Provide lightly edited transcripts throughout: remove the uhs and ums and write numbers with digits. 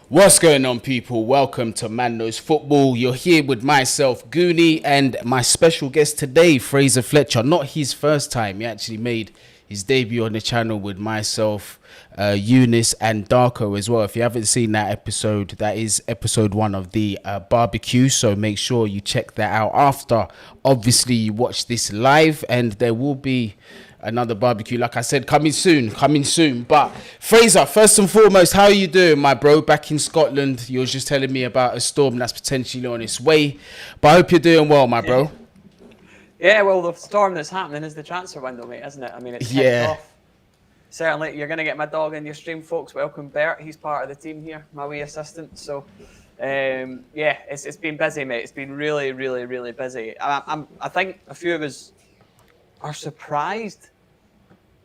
What's going on, people? Welcome to Man Knows Football. You're here with myself, Guni, and my special guest today, Fraser Fletcher. Not his first time. He actually made his debut on the channel with myself, Eunice, and Darko as well. If you haven't seen that episode, that is episode 1 of the barbecue. So make sure you check that out after, obviously, you watch this live, and there will be another barbecue, like I said, coming soon. But Fraser, first and foremost, how are you doing, my bro? Back in Scotland, you were just telling me about a storm that's potentially on its way, but I hope you're doing well, my bro. Yeah, well, the storm that's happening is the transfer window, mate, isn't it? I mean, it's kicked off. Certainly, you're going to get my dog in your stream, folks. Welcome, Bert. He's part of the team here, my wee assistant. So, yeah, it's been busy, mate. It's been really, really, really busy. I think a few of us are surprised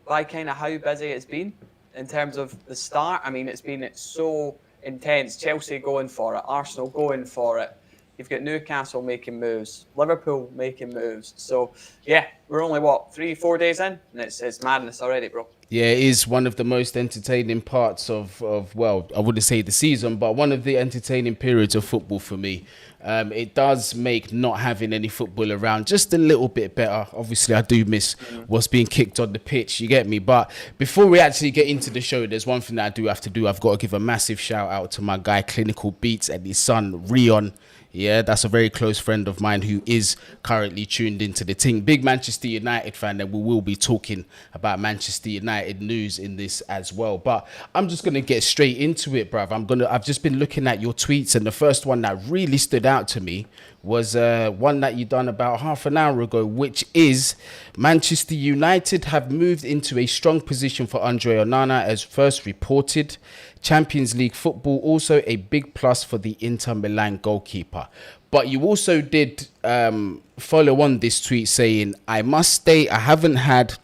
by kind of how busy it's been in terms of the start. I mean, it's so intense. Chelsea going for it, Arsenal going for it. You've got Newcastle making moves, Liverpool making moves. So, yeah, we're only, 3-4 days in? And it's madness already, bro. Yeah, it is one of the most entertaining parts of well, I wouldn't say the season, but one of the entertaining periods of football for me. It does make not having any football around just a little bit better. Obviously, I do miss what's being kicked on the pitch, you get me? But before we actually get into the show, there's one thing that I do have to do. I've got to give a massive shout out to my guy, Clinical Beats, and his son, Rion. Yeah, that's a very close friend of mine who is currently tuned into the team. Big Manchester United fan, and we will be talking about Manchester United news in this as well. But I'm just going to get straight into it, bruv. I've just been looking at your tweets, and the first one that really stood out to me was one that you done about half an hour ago, which is Manchester United have moved into a strong position for Andre Onana as first reported. Champions League football, also a big plus for the Inter Milan goalkeeper. But you also did follow on this tweet saying, I must state I haven't had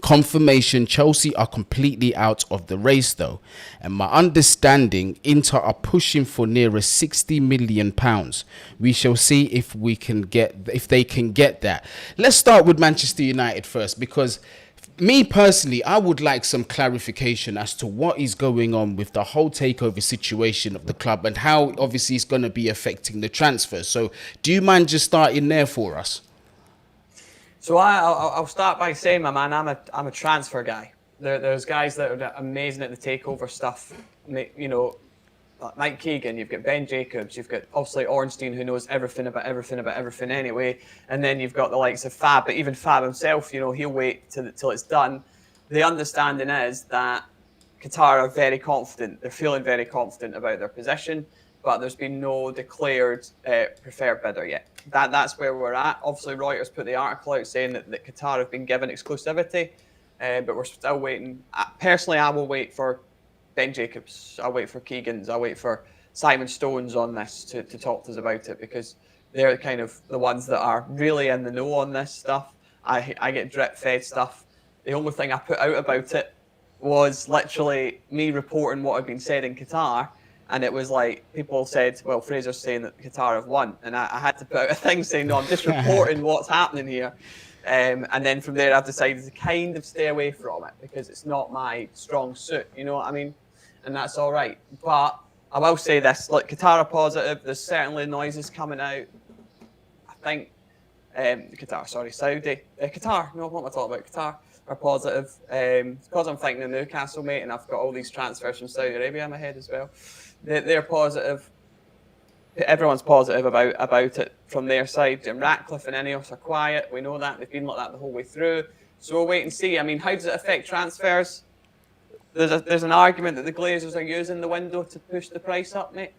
confirmation Chelsea are completely out of the race though, and my understanding Inter are pushing for nearer £60 million. We shall see if they can get that. Let's start with Manchester United first, because me personally, I would like some clarification as to what is going on with the whole takeover situation of the club and how obviously it's going to be affecting the transfers. So do you mind just starting there for us? So I'll start by saying, my man, I'm a transfer guy. There's guys that are amazing at the takeover stuff. You know, Mike Keegan, you've got Ben Jacobs, you've got obviously Ornstein, who knows everything about everything anyway, and then you've got the likes of Fab. But even Fab himself, you know, he'll wait till it's done. The understanding is that Qatar are very confident. They're feeling very confident about their position, but there's been no declared preferred bidder yet. That's where we're at. Obviously, Reuters put the article out saying that Qatar have been given exclusivity, but we're still waiting. Personally, I will wait for Ben Jacobs. I'll wait for Keegan's. I'll wait for Simon Stones on this to talk to us about it, because they're kind of the ones that are really in the know on this stuff. I get drip fed stuff. The only thing I put out about it was literally me reporting what had been said in Qatar. And it was like, people said, well, Fraser's saying that Qatar have won. And I had to put out a thing saying, no, I'm just reporting what's happening here. And then from there, I've decided to kind of stay away from it, because it's not my strong suit. You know what I mean? And that's all right. But I will say this, like, Qatar are positive. There's certainly noises coming out. I think Qatar, no, what am I talking about? Qatar are positive. Because I'm thinking of Newcastle, mate, and I've got all these transfers from Saudi Arabia in my head as well. They're positive. Everyone's positive about it from their side. Jim Ratcliffe and Ineos are quiet. We know that. They've been like that the whole way through. So we'll wait and see. I mean, how does it affect transfers? There's an argument that the Glazers are using the window to push the price up, mate,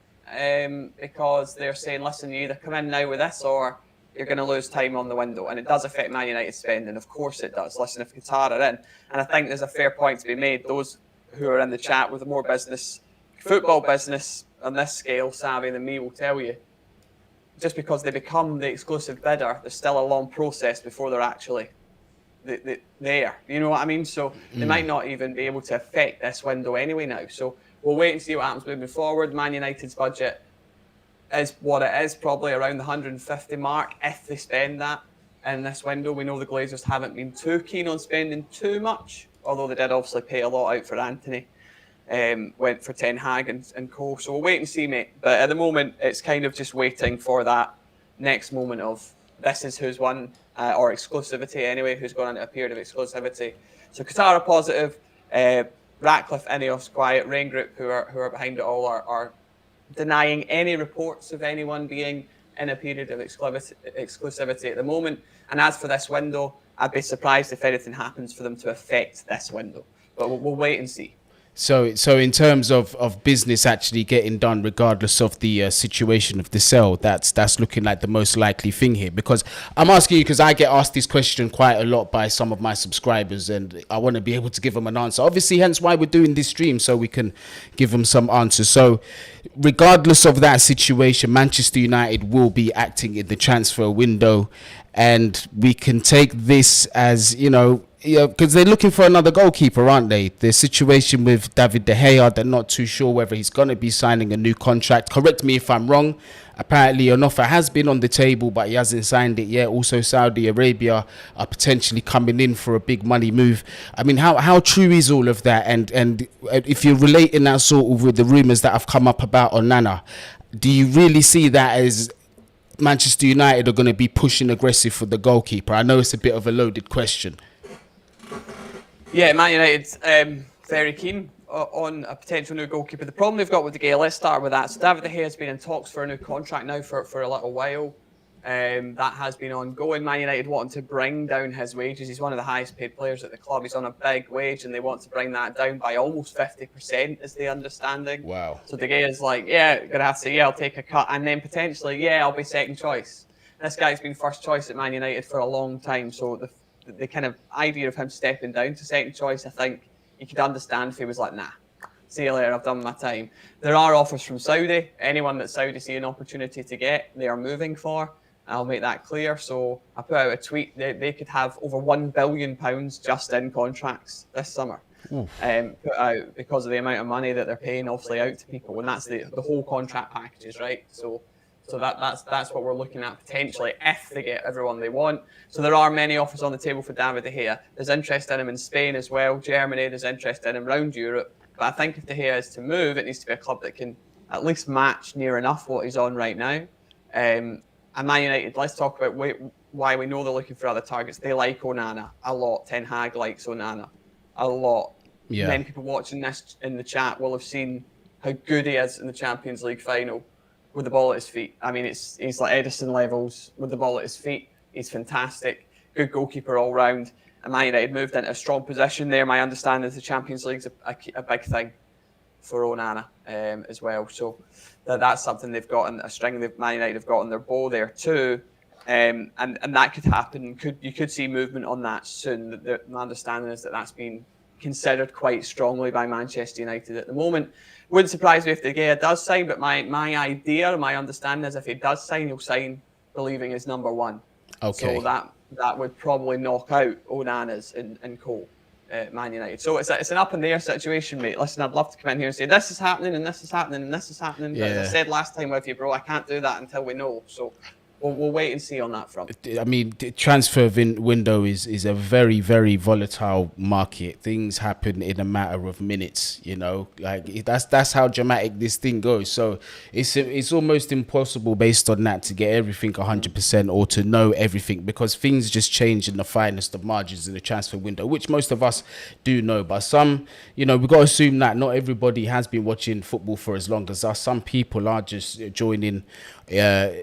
because they're saying, listen, you either come in now with this or you're going to lose time on the window. And it does affect Man United spending. Of course it does. Listen, if Qatar are in, and I think there's a fair point to be made, those who are in the chat with the more football business on this scale savvy than me will tell you, just because they become the exclusive bidder, there's still a long process before they're actually there. You know what I mean? So they might not even be able to affect this window anyway now. So we'll wait and see what happens moving forward. Man United's budget is what it is, probably around the 150 mark if they spend that in this window. We know the Glazers haven't been too keen on spending too much, although they did obviously pay a lot out for Anthony. went for Ten Hag and co. So we'll wait and see, mate. But at the moment, it's kind of just waiting for that next moment of this is who's won, or exclusivity anyway, who's gone into a period of exclusivity. So Qatar are positive, Ratcliffe, Ineos quiet, Rain Group, who are behind it all, are denying any reports of anyone being in a period of exclusivity at the moment. And as for this window, I'd be surprised if anything happens for them to affect this window. But we'll wait and see. So in terms of business actually getting done, regardless of the situation of the sale, that's looking like the most likely thing here. Because I'm asking you because I get asked this question quite a lot by some of my subscribers, and I want to be able to give them an answer. Obviously, hence why we're doing this stream, so we can give them some answers. So regardless of that situation, Manchester United will be acting in the transfer window, and we can take this as, because they're looking for another goalkeeper, aren't they? The situation with David De Gea, they're not too sure whether he's going to be signing a new contract. Correct me if I'm wrong. Apparently an offer has been on the table, but he hasn't signed it yet. Also, Saudi Arabia are potentially coming in for a big money move. I mean, how true is all of that? And if you're relating that sort of with the rumours that have come up about Onana, do you really see that as Manchester United are going to be pushing aggressive for the goalkeeper? I know it's a bit of a loaded question. Yeah, Man United's very keen on a potential new goalkeeper. The problem they've got with De Gea, let's start with that. So David De Gea has been in talks for a new contract now for a little while. That has been ongoing. Man United wanting to bring down his wages. He's one of the highest paid players at the club. He's on a big wage, and they want to bring that down by almost 50%, is the understanding. Wow. So De Gea's like, yeah, going to have to say, yeah, I'll take a cut. And then potentially, yeah, I'll be second choice. This guy's been first choice at Man United for a long time. So the kind of idea of him stepping down to second choice, I think you could understand if he was like, nah, see you later, I've done my time. There are offers from Saudi. Anyone that Saudi see an opportunity to get, they are moving for. I'll make that clear. So I put out a tweet. They could have over £1 billion just in contracts this summer. Put out because of the amount of money that they're paying obviously out to people. And that's the whole contract packages, right? So that's what we're looking at potentially if they get everyone they want. So there are many offers on the table for David De Gea. There's interest in him in Spain as well, Germany. There's interest in him around Europe. But I think if De Gea is to move, it needs to be a club that can at least match near enough what he's on right now. And Man United, let's talk about why we know they're looking for other targets. They like Onana a lot. Ten Hag likes Onana a lot. Yeah. Many people watching this in the chat will have seen how good he is in the Champions League final with the ball at his feet. I mean, he's like Edison levels with the ball at his feet. He's fantastic. Good goalkeeper all round. And Man United moved into a strong position there. My understanding is the Champions League's a big thing for Onana as well. So that's something they've got, and a string Man United have got on their bow there too. And that could happen. You could see movement on that soon. My understanding is that that's been considered quite strongly by Manchester United at the moment. Wouldn't surprise me if De Gea does sign, but my idea, my understanding is if he does sign, he'll sign believing he's number one. Okay. So that would probably knock out Onana's and co. Man United. So it's an up in the air situation, mate. Listen, I'd love to come in here and say this is happening and this is happening and this is happening. But as I said last time with you, bro, I can't do that until we know. So we'll wait and see on that front. I mean, the transfer window is a very, very volatile market. Things happen in a matter of minutes, like that's how dramatic this thing goes. So it's almost impossible based on that to get everything 100% or to know everything, because things just change in the finest of margins in the transfer window, which most of us do know. But some, we've got to assume that not everybody has been watching football for as long as us. Some people are just joining,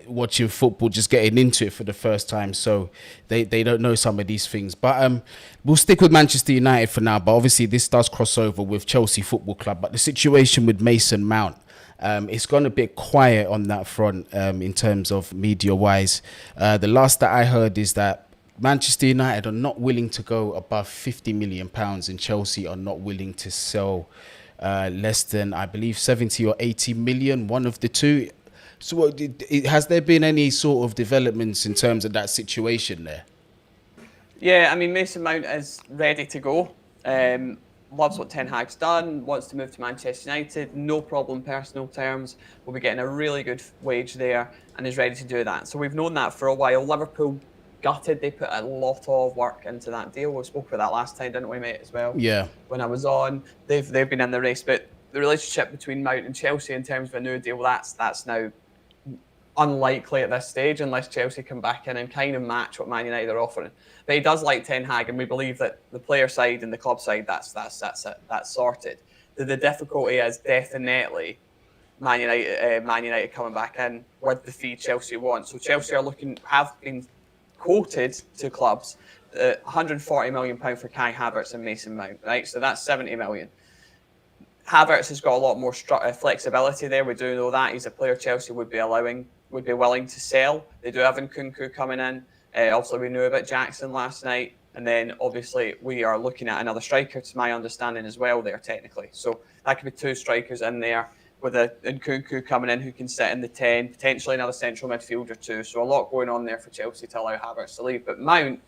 watching football, just getting into it for the first time, so they don't know some of these things. But we'll stick with Manchester United for now, but obviously this does cross over with Chelsea Football Club. But the situation with Mason Mount, it's gone a bit quiet on that front in terms of media wise. The last that I heard is that Manchester United are not willing to go above £50 million and Chelsea are not willing to sell less than, I believe, 70 or 80 million, one of the two. So has there been any sort of developments in terms of that situation there? Yeah, I mean, Mason Mount is ready to go. Loves what Ten Hag's done, wants to move to Manchester United, no problem personal terms, will be getting a really good wage there and is ready to do that. So we've known that for a while. Liverpool gutted. They put a lot of work into that deal. We spoke about that last time, didn't we, mate, as well? Yeah. When I was on, they've been in the race, but the relationship between Mount and Chelsea in terms of a new deal, that's now unlikely at this stage unless Chelsea come back in and kind of match what Man United are offering. But he does like Ten Hag, and we believe that the player side and the club side, that's sorted. The difficulty is definitely Man United coming back in with the fee Chelsea want. So Chelsea have been quoted to clubs £140 million for Kai Havertz and Mason Mount, right? So that's 70 million. Havertz has got a lot more flexibility there. We do know that he's a player Chelsea would be willing to sell. They do have Nkunku coming in. Also, we knew about Jackson last night. And then, obviously, we are looking at another striker, to my understanding, as well there, technically. So that could be two strikers in there with a Nkunku coming in who can sit in the 10, potentially another central midfielder too. So a lot going on there for Chelsea to allow Havertz to leave. But Mount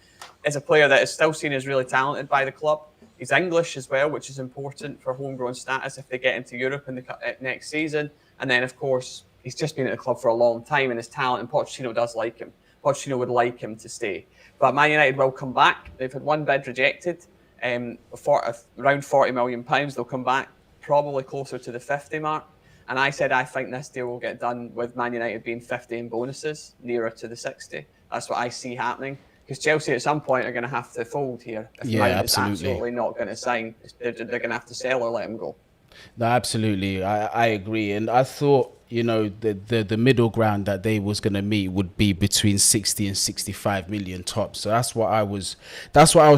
is a player that is still seen as really talented by the club. He's English as well, which is important for homegrown status if they get into Europe in the next season. And then, of course, he's just been at the club for a long time, and his talent, and Pochettino does like him. Pochettino would like him to stay. But Man United will come back. They've had one bid rejected, around £40 million. They'll come back probably closer to the 50 mark. And I said I think this deal will get done with Man United being 50 in bonuses, nearer to the 60. That's what I see happening. Because Chelsea at some point are going to have to fold here. If Mount is absolutely not going to sign, they're going to have to sell or let him go. No, absolutely. I agree. And I thought, the middle ground that they was going to meet would be between 60 and 65 million tops. So that's what I was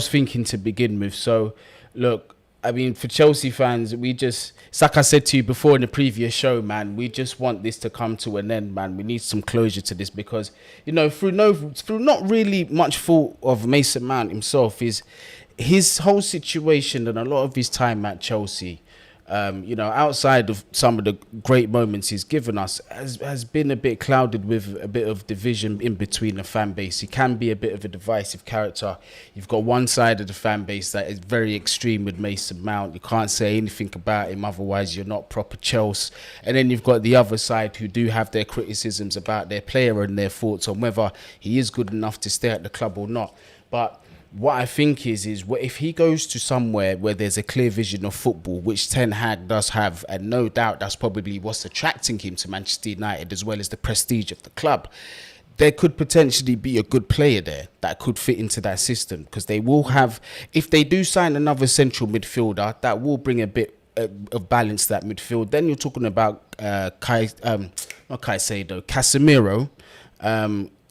thinking to begin with. So look, I mean, for Chelsea fans, it's like I said to you before in the previous show, man, we just want this to come to an end, man. We need some closure to this because, through not really much fault of Mason Mount himself, is his whole situation and a lot of his time at Chelsea, outside of some of the great moments he's given us, has been a bit clouded with a bit of division in between the fan base. He can be a bit of a divisive character. You've got one side of the fan base that is very extreme with Mason Mount. You can't say anything about him, otherwise you're not proper Chelsea. And then you've got the other side who do have their criticisms about their player and their thoughts on whether he is good enough to stay at the club or not. But what I think is if he goes to somewhere where there's a clear vision of football, which Ten Hag does have, and no doubt that's probably what's attracting him to Manchester United as well as the prestige of the club, there could potentially be a good player there that could fit into that system, because they will have, if they do sign another central midfielder, that will bring a bit of balance to that midfield. Then you're talking about Casemiro,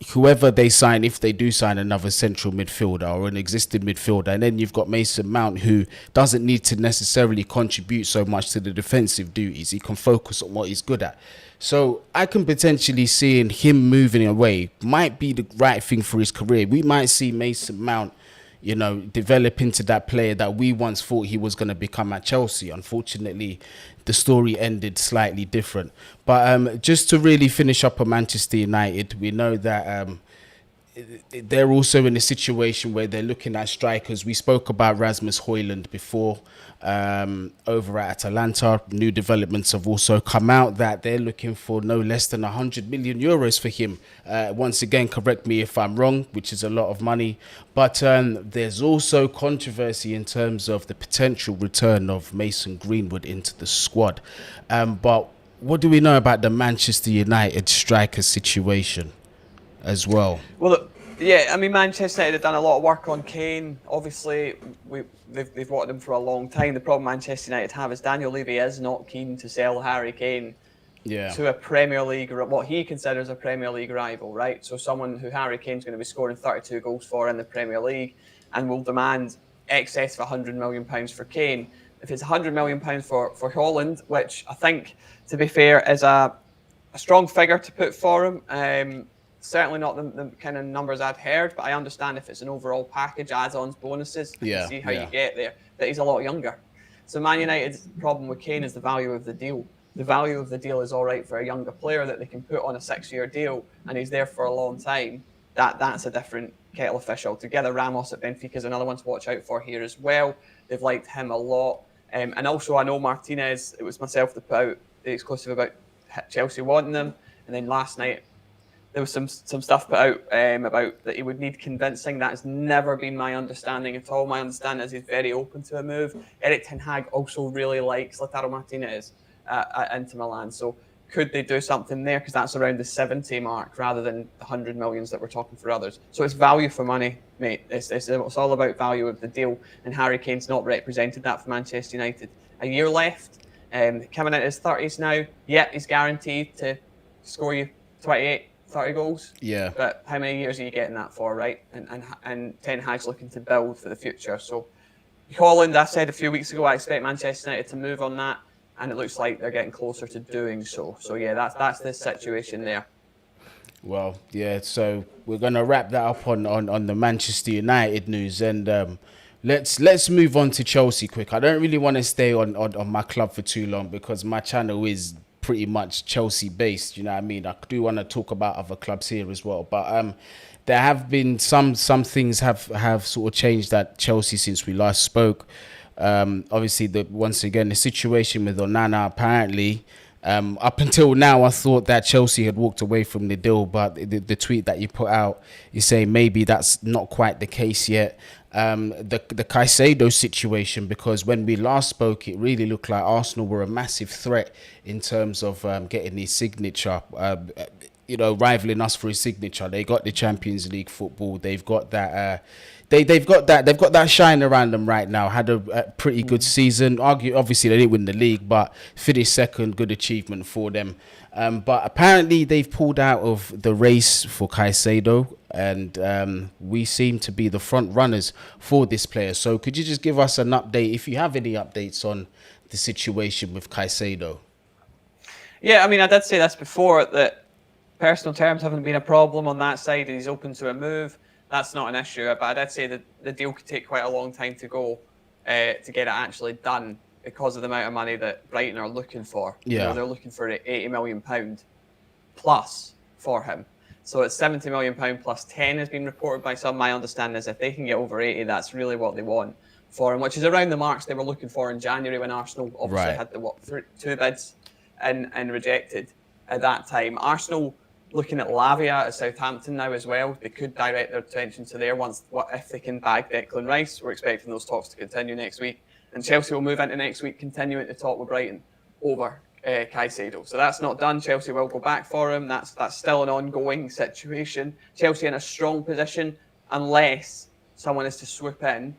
whoever they sign, if they do sign another central midfielder or an existing midfielder, and then you've got Mason Mount, who doesn't need to necessarily contribute so much to the defensive duties. He can focus on what he's good at. So I can potentially see him moving away might be the right thing for his career. We might see Mason Mount, develop into that player that we once thought he was going to become at Chelsea. Unfortunately, the story ended slightly different. But just to really finish up on Manchester United, we know that they're also in a situation where they're looking at strikers. We spoke about Rasmus Højlund before over at Atalanta. New developments have also come out that they're looking for no less than 100 million euros for him. Once again, correct me if I'm wrong, which is a lot of money. But there's also controversy in terms of the potential return of Mason Greenwood into the squad. But what do we know about the Manchester United striker situation as well? Well, yeah, I mean, Manchester United have done a lot of work on Kane. Obviously, they've wanted him for a long time. The problem Manchester United have is Daniel Levy is not keen to sell Harry Kane to a Premier League, or what he considers a Premier League rival, right? So someone who Harry Kane's going to be scoring 32 goals for in the Premier League and will demand excess of £100 million for Kane. If it's £100 million for Højlund, which I think, to be fair, is a strong figure to put for him. Certainly not the kind of numbers I've heard, but I understand if it's an overall package, add-ons, bonuses, I can see how you get there. But he's a lot younger. So Man United's problem with Kane is the value of the deal. The value of the deal is all right for a younger player that they can put on a 6-year deal, and he's there for a long time. That's a different kettle of fish altogether. Ramos at Benfica is another one to watch out for here as well. They've liked him a lot. And also, I know Martinez, it was myself that put out the exclusive about Chelsea wanting them. And then last night, there was some stuff put out about that he would need convincing. That has never been my understanding at all. My understanding is he's very open to a move. Erik ten Hag also really likes Lautaro Martinez at Inter Milan. So could they do something there? Because that's around the 70 mark rather than the 100 millions that we're talking for others. So it's value for money, mate. It's all about value of the deal. And Harry Kane's not represented that for Manchester United. A year left. Coming into his 30s now. Yep, he's guaranteed to score you 28, 30 goals. Yeah. But how many years are you getting that for, right? And Ten Hag's looking to build for the future. So Holland, I said a few weeks ago, I expect Manchester United to move on that. And it looks like they're getting closer to doing so. So yeah, that's the situation there. Well, yeah. So we're gonna wrap that up on the Manchester United news, and let's move on to Chelsea quick. I don't really want to stay on my club for too long because my channel is pretty much Chelsea based. You know what I mean? I do want to talk about other clubs here as well, but there have been some things have sort of changed at Chelsea since we last spoke. Obviously, once again, the situation with Onana, apparently, up until now, I thought that Chelsea had walked away from the deal, but the tweet that you put out, you say maybe that's not quite the case yet. The Caicedo situation, because when we last spoke, it really looked like Arsenal were a massive threat in terms of getting his signature, rivaling us for his signature. They got the Champions League football. They've got that. They've got that shine around them right now. Had a pretty good season. Obviously, they didn't win the league, but finished second. Good achievement for them. But apparently, they've pulled out of the race for Caicedo, and we seem to be the front runners for this player. So, could you just give us an update, if you have any updates on the situation with Caicedo? Yeah, I mean, I did say this before that personal terms haven't been a problem on that side, and he's open to a move. That's not an issue, but I did say that the deal could take quite a long time to go to get it actually done because of the amount of money that Brighton are looking for. Yeah. They're looking for £80 million plus for him. So it's £70 million plus 10 has been reported by some. My understanding is if they can get over 80, that's really what they want for him, which is around the marks they were looking for in January when Arsenal obviously had the two bids and rejected at that time. Arsenal looking at Lavia at Southampton now as well. They could direct their attention to there if they can bag Declan Rice. We're expecting those talks to continue next week. And Chelsea will move into next week, continuing to talk with Brighton over Caicedo. So that's not done. Chelsea will go back for him. That's still an ongoing situation. Chelsea in a strong position unless someone is to swoop in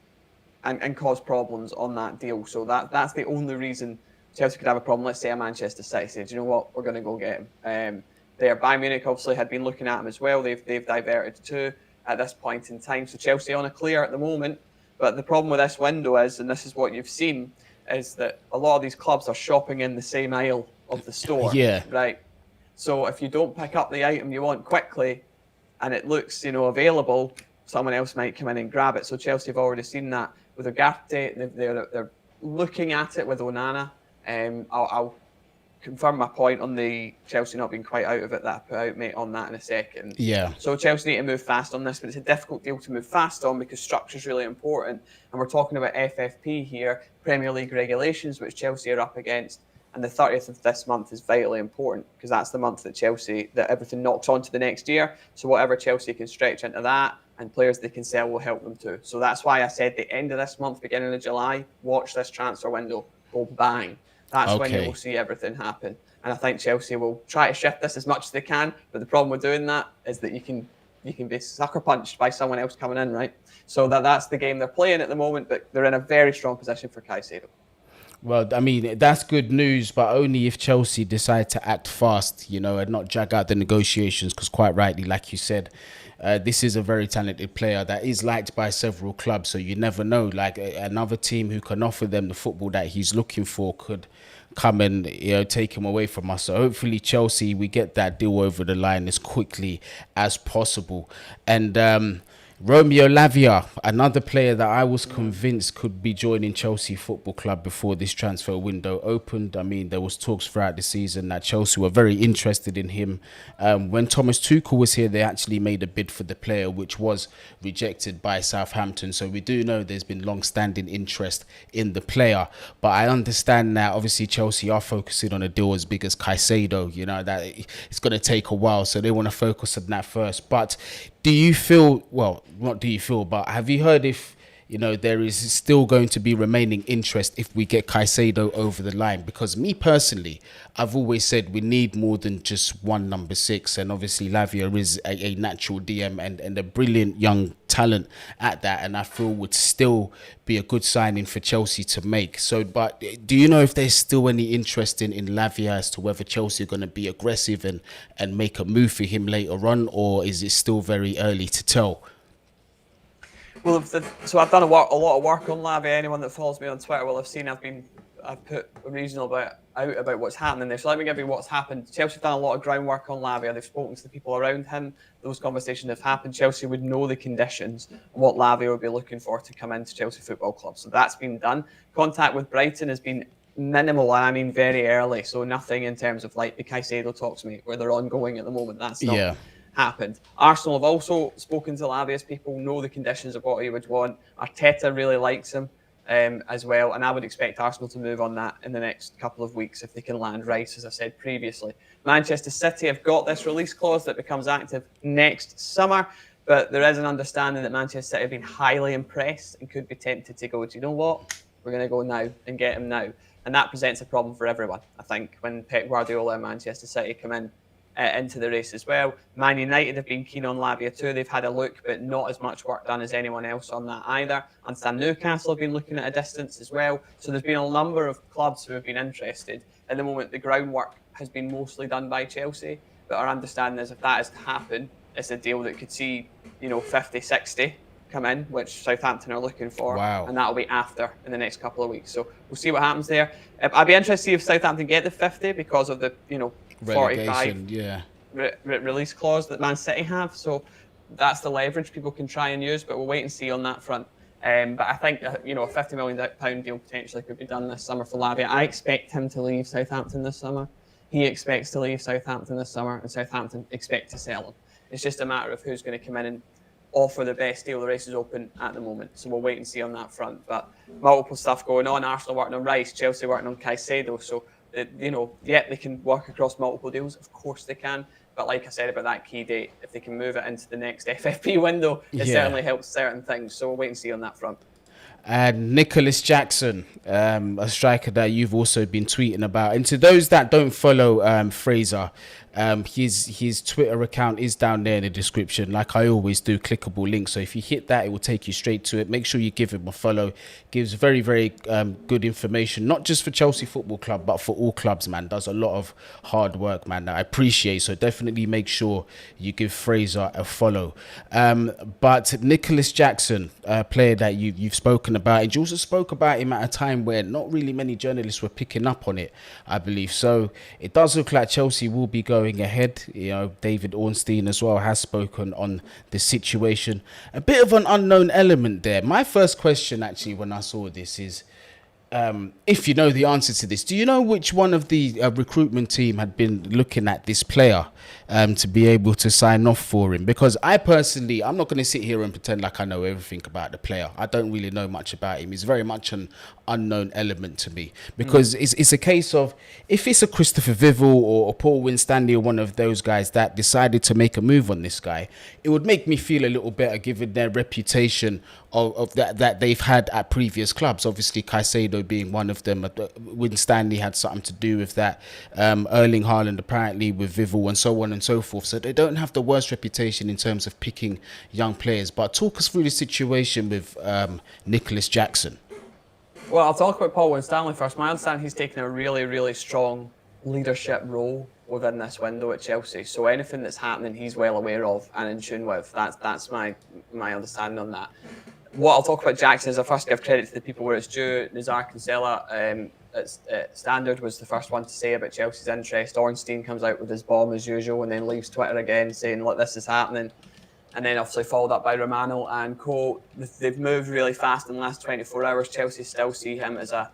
and cause problems on that deal. So that's the only reason Chelsea could have a problem. Let's say a Manchester City said, you know what, we're going to go get him. There, Bayern Munich obviously had been looking at him as well. They've diverted too at this point in time. So Chelsea on a clear at the moment. But the problem with this window is, and this is what you've seen, is that a lot of these clubs are shopping in the same aisle of the store. Yeah. Right. So if you don't pick up the item you want quickly, and it looks, available, someone else might come in and grab it. So Chelsea have already seen that with Ugarte. They're looking at it with Onana. I'll confirm my point on the Chelsea not being quite out of it that I put out, mate, on that in a second. Yeah. So Chelsea need to move fast on this, but it's a difficult deal to move fast on because structure is really important. And we're talking about FFP here, Premier League regulations, which Chelsea are up against. And the 30th of this month is vitally important because that's the month that everything knocks on to the next year. So whatever Chelsea can stretch into that and players they can sell will help them too. So that's why I said the end of this month, beginning of July, watch this transfer window go bang. That's when you will see everything happen. And I think Chelsea will try to shift this as much as they can. But the problem with doing that is that you can be sucker punched by someone else coming in, right? So that's the game they're playing at the moment, but they're in a very strong position for Caicedo. Well, I mean, that's good news, but only if Chelsea decide to act fast, and not drag out the negotiations, because quite rightly, like you said, this is a very talented player that is liked by several clubs, so you never know. Like another team who can offer them the football that he's looking for could come and take him away from us. So hopefully Chelsea, we get that deal over the line as quickly as possible. And Romeo Lavia, another player that I was convinced could be joining Chelsea Football Club before this transfer window opened. I mean, there was talks throughout the season that Chelsea were very interested in him. When Thomas Tuchel was here, they actually made a bid for the player, which was rejected by Southampton. So we do know there's been long-standing interest in the player. But I understand now, obviously, Chelsea are focusing on a deal as big as Caicedo. You know, that it's going to take a while, so they want to focus on that first. But do you feel, well, what do you feel, but have you heard if, you know, there is still going to be remaining interest if we get Caicedo over the line? Because me personally, I've always said we need more than just one number 6. And obviously Lavia is a natural DM and a brilliant young talent at that. And I feel would still be a good signing for Chelsea to make. So, but do you know if there's still any interest in Lavia as to whether Chelsea are going to be aggressive and make a move for him later on? Or is it still very early to tell? Well, so I've done a lot of work on Lavia. Anyone that follows me on Twitter will have seen I've put a reasonable out about what's happening there. So let me give you what's happened. Chelsea have done a lot of groundwork on Lavia. They've spoken to the people around him. Those conversations have happened. Chelsea would know the conditions and what Lavia would be looking for to come into Chelsea Football Club. So that's been done. Contact with Brighton has been minimal, and I mean very early. So nothing in terms of like the Caicedo talks, mate, where they're ongoing at the moment. That's not happened. Arsenal have also spoken to Lavia's people, know the conditions of what he would want. Arteta really likes him as well, and I would expect Arsenal to move on that in the next couple of weeks if they can land Rice, as I said previously. Manchester City have got this release clause that becomes active next summer, but there is an understanding that Manchester City have been highly impressed and could be tempted to go, do you know what? We're going to go now and get him now. And that presents a problem for everyone, I think, when Pep Guardiola and Manchester City come in into the race as well. Man United have been keen on Lavia too. They've had a look, but not as much work done as anyone else on that either. And Sam Newcastle have been looking at a distance as well. So there's been a number of clubs who have been interested. At the moment, the groundwork has been mostly done by Chelsea, but our understanding is if that is to happen, it's a deal that could see, 50, 60 come in, which Southampton are looking for. Wow. And that'll be after in the next couple of weeks. So we'll see what happens there. I'd be interested to see if Southampton get the 50 because of the, 45 release clause that Man City have. So that's the leverage people can try and use, but we'll wait and see on that front. But I think, a £50 million deal potentially could be done this summer for Lavia. I expect him to leave Southampton this summer. He expects to leave Southampton this summer, and Southampton expect to sell him. It's just a matter of who's going to come in and offer the best deal. The race is open at the moment, so we'll wait and see on that front. But multiple stuff going on. Arsenal working on Rice, Chelsea working on Caicedo. So, they can work across multiple deals. Of course they can. But like I said about that key date, if they can move it into the next FFP window, it certainly helps certain things. So we'll wait and see on that front. And Nicolas Jackson, a striker that you've also been tweeting about. And to those that don't follow Fraser, his Twitter account is down there in the description. Like I always do, clickable link. So if you hit that, it will take you straight to it. Make sure you give him a follow. Gives very, very good information, not just for Chelsea Football Club, but for all clubs, man. Does a lot of hard work, man, that I appreciate. So definitely make sure you give Fraser a follow. But Nicolas Jackson, a player that you've spoken about, and you also spoke about him at a time where not really many journalists were picking up on it, I believe. So it does look like Chelsea will be going ahead. David Ornstein as well has spoken on the situation. A bit of an unknown element there. My first question actually when I saw this is, if you know the answer to this, do you know which one of the recruitment team had been looking at this player to be able to sign off for him? Because I personally, I'm not going to sit here and pretend like I know everything about the player. I don't really know much about him. He's very much an unknown element to me, because it's a case of, if it's a Christopher Vivel or Paul Winstanley or one of those guys that decided to make a move on this guy, it would make me feel a little better given their reputation of that they've had at previous clubs. Obviously Caicedo being one of them. Winstanley had something to do with that. Erling Haaland apparently with Vivel, and so on and so forth. So they don't have the worst reputation in terms of picking young players. But talk us through the situation with Nicolas Jackson. Well, I'll talk about Paul Winstanley first. My understanding, he's taken a really, really strong leadership role within this window at Chelsea. So anything that's happening, he's well aware of and in tune with. That's my understanding on that. What I'll talk about Jackson is I first give credit to the people where it's due. Nazar Kinsella at Standard was the first one to say about Chelsea's interest. Ornstein comes out with his bomb as usual and then leaves Twitter again saying, look, this is happening. and then obviously followed up by Romano and co. They've moved really fast in the last 24 hours. Chelsea still see him as a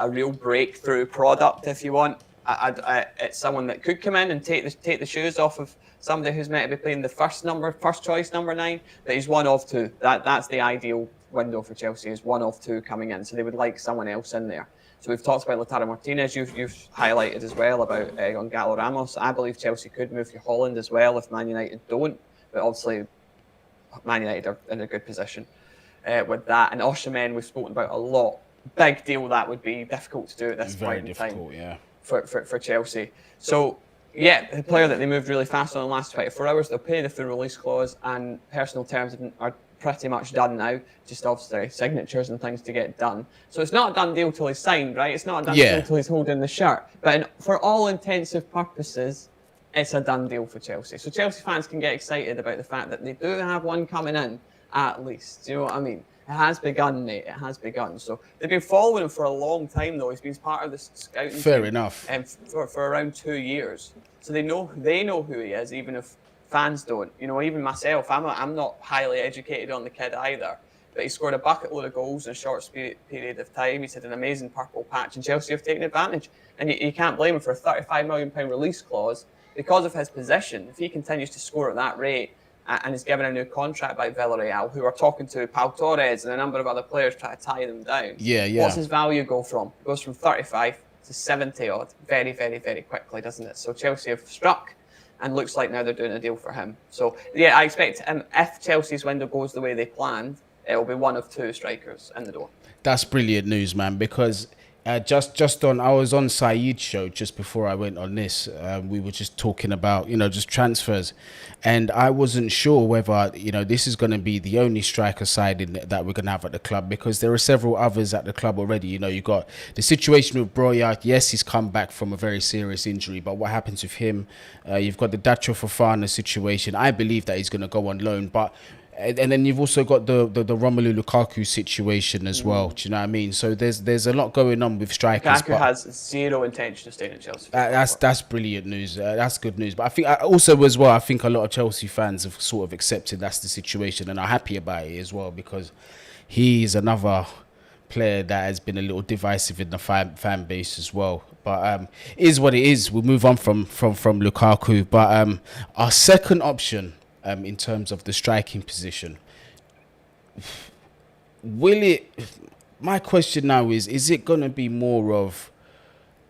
real breakthrough product, if you want. It's someone that could come in and take the shoes off of somebody who's meant to be playing the first choice number 9, but he's one of two. That's the ideal window for Chelsea, is one of two coming in. So they would like someone else in there. So we've talked about Lautaro Martinez. You've highlighted as well about Gonzalo Ramos. I believe Chelsea could move for Holland as well if Man United don't, but obviously Man United are in a good position with that. And Osimhen we've spoken about a lot. Big deal that would be difficult to do at this point in time. Yeah. For Chelsea. So, yeah, the player that they moved really fast on in the last 24 hours, they'll pay the full release clause, and personal terms are pretty much done now. Just obviously signatures and things to get done. So it's not a done deal till he's signed, right? It's not a done deal till he's holding the shirt. But for all intensive purposes, it's a done deal for Chelsea. So Chelsea fans can get excited about the fact that they do have one coming in, at least. Do you know what I mean? It has begun, mate. It has begun. So they've been following him for a long time, though. He's been part of the scouting team. Fair enough. For around 2 years. So they know who he is, even if fans don't. You know, even myself, I'm not highly educated on the kid either. But he scored a bucket load of goals in a short period of time. He's had an amazing purple patch, and Chelsea have taken advantage. And you can't blame him for a £35 million release clause because of his position. If he continues to score at that rate, and is given a new contract by Villarreal, who are talking to Pau Torres and a number of other players trying to tie them down. Yeah. What's his value go from? It goes from 35 to 70 odd very, very, very quickly, doesn't it? So Chelsea have struck, and looks like now they're doing a deal for him. So, yeah, I expect if Chelsea's window goes the way they planned, it will be one of two strikers in the door. That's brilliant news, man, because I was on Saeed's show just before I went on this. We were just talking about, just transfers, and I wasn't sure whether, this is going to be the only striker signing that we're going to have at the club, because there are several others at the club already. You got the situation with Broja. Yes, he's come back from a very serious injury, but what happens with him? You've got the Dacho Fofana situation. I believe that he's going to go on loan, but and then you've also got the Romelu Lukaku situation as well. Do you know what I mean? So there's a lot going on with strikers. Lukaku has zero intention of staying at Chelsea. That's brilliant news. That's good news. But I think I think a lot of Chelsea fans have sort of accepted that's the situation and are happy about it as well, because he's another player that has been a little divisive in the fan base as well. But it is what it is. We'll move on from Lukaku. But our second option, in terms of the striking position, my question now is it going to be more of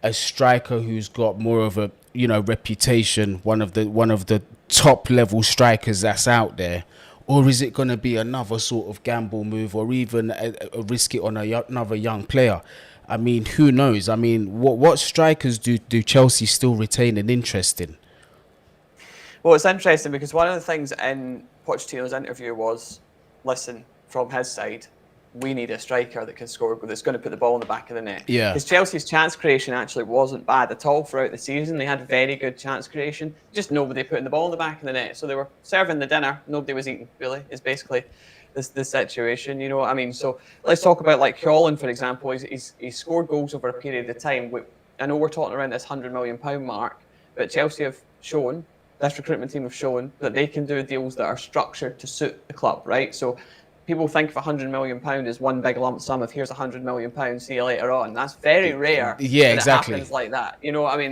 a striker who's got more of a reputation, one of the top level strikers that's out there, or is it going to be another sort of gamble move, or even a risk it on another young player? I mean, who knows? I mean, what strikers do Chelsea still retain an interest in? Well, it's interesting because one of the things in Pochettino's interview was, listen, from his side, we need a striker that can score, that's going to put the ball in the back of the net. Yeah. Because Chelsea's chance creation actually wasn't bad at all throughout the season. They had very good chance creation, just nobody putting the ball in the back of the net. So they were serving the dinner, nobody was eating, really, is basically the situation, you know what I mean? So let's talk about like Holland, for example. He's scored goals over a period of time. I know we're talking around this £100 million mark, but Chelsea have shown, this recruitment team have shown, that they can do deals that are structured to suit the club, right? So people think of £100 million as one big lump sum of here's £100 million, see you later on. That's very rare. Yeah, exactly. It happens like that. You know what I mean?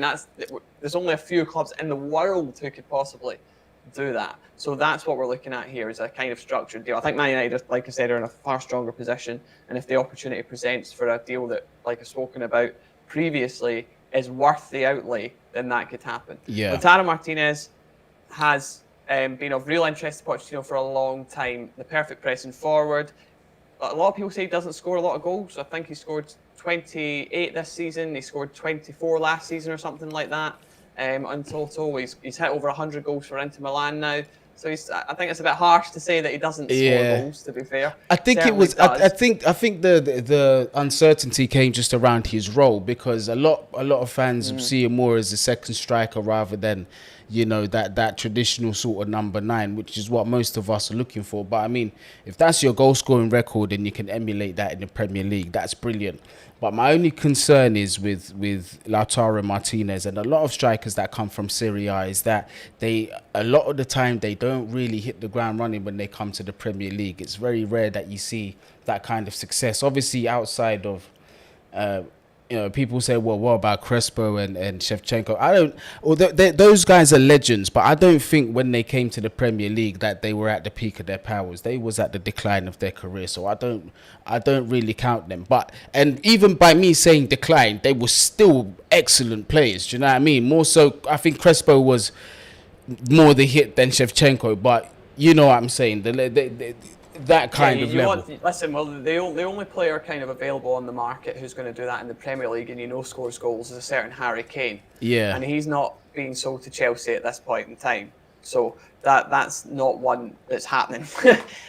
There's only a few clubs in the world who could possibly do that. So that's what we're looking at here, is a kind of structured deal. I think Man United, like I said, are in a far stronger position, and if the opportunity presents for a deal that, like I've spoken about previously, is worth the outlay, then that could happen. Yeah. Lautaro Martinez has been of real interest to Pochettino for a long time. The perfect pressing forward. A lot of people say he doesn't score a lot of goals. I think he scored 28 this season. He scored 24 last season or something like that. In total, he's hit over 100 goals for Inter Milan now. So I think it's a bit harsh to say that he doesn't score goals, to be fair. I think it was. I think the uncertainty came just around his role, because a lot of fans see him more as a second striker rather than, that traditional sort of number 9, which is what most of us are looking for. But I mean, if that's your goal scoring record and you can emulate that in the Premier League, that's brilliant. But my only concern is with Lautaro Martinez and a lot of strikers that come from Serie A is that a lot of the time they don't really hit the ground running when they come to the Premier League. It's very rare that you see that kind of success. Obviously, outside of people say, well, what about Crespo and Shevchenko? Those guys are legends, but I don't think when they came to the Premier League that they were at the peak of their powers. They was at the decline of their career, so I don't really count them. And even by me saying decline, they were still excellent players. Do you know what I mean? More so, I think Crespo was more the hit than Shevchenko, but you know what I'm saying. That kind of level. The only player kind of available on the market who's going to do that in the Premier League and scores goals is a certain Harry Kane. Yeah. And he's not being sold to Chelsea at this point in time. So that's not one that's happening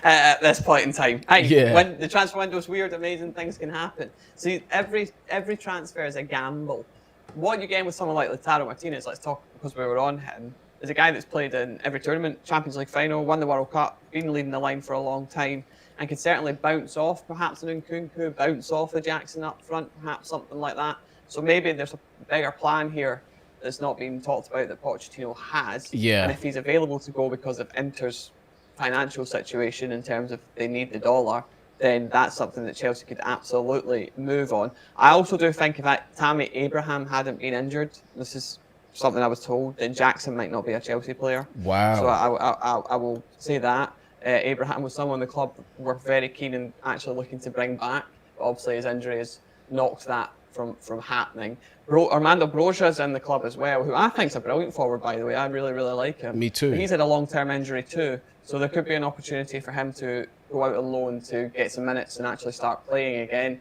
at this point in time. When the transfer window is weird, amazing things can happen. See, every transfer is a gamble. What you get with someone like Lautaro Martinez, let's talk because we were on him, is a guy that's played in every tournament, Champions League final, won the World Cup, been leading the line for a long time, and can certainly bounce off perhaps an Nkunku, bounce off the Jackson up front, perhaps something like that. So maybe there's a bigger plan here that's not being talked about that Pochettino has. Yeah. And if he's available to go because of Inter's financial situation in terms of they need the dollar, then that's something that Chelsea could absolutely move on. I also do think if Tammy Abraham hadn't been injured, this is something I was told, then Jackson might not be a Chelsea player. Wow. So I will say that. Abraham was someone the club were very keen and actually looking to bring back. But obviously his injury has knocked that from happening. Armando Broja's in the club as well, who I think is a brilliant forward, by the way. I really, really like him. Me too. But he's had a long-term injury too. So there could be an opportunity for him to go out on loan to get some minutes and actually start playing again.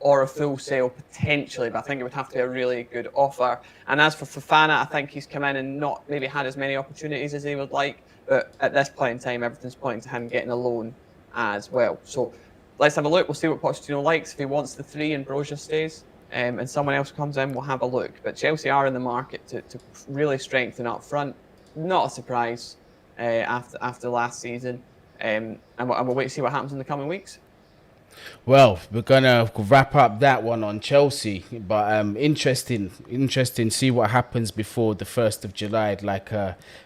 Or a full sale potentially, but I think it would have to be a really good offer. And as for Fofana, I think he's come in and not maybe had as many opportunities as he would like, but at this point in time, everything's pointing to him getting a loan as well. So let's have a look. We'll see what Pochettino likes. If he wants the 3 and Broja stays, and someone else comes in, we'll have a look. But Chelsea are in the market to really strengthen up front. Not a surprise after last season, and we'll wait to see what happens in the coming weeks. Well, we're gonna wrap up that one on Chelsea, but interesting. See what happens before the 1st of July. Like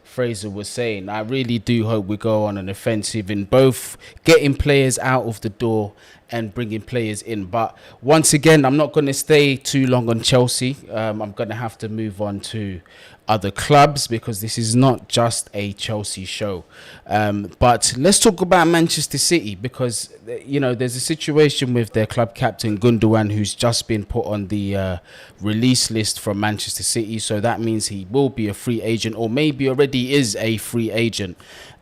Fraser was saying, I really do hope we go on an offensive in both getting players out of the door and bringing players in. But once again, I'm not going to stay too long on Chelsea. I'm going to have to move on to other clubs because this is not just a Chelsea show. But let's talk about Manchester City because, there's a situation with their club captain Gundogan who's just been put on the release list from Manchester City. So that means he will be a free agent or maybe already is a free agent.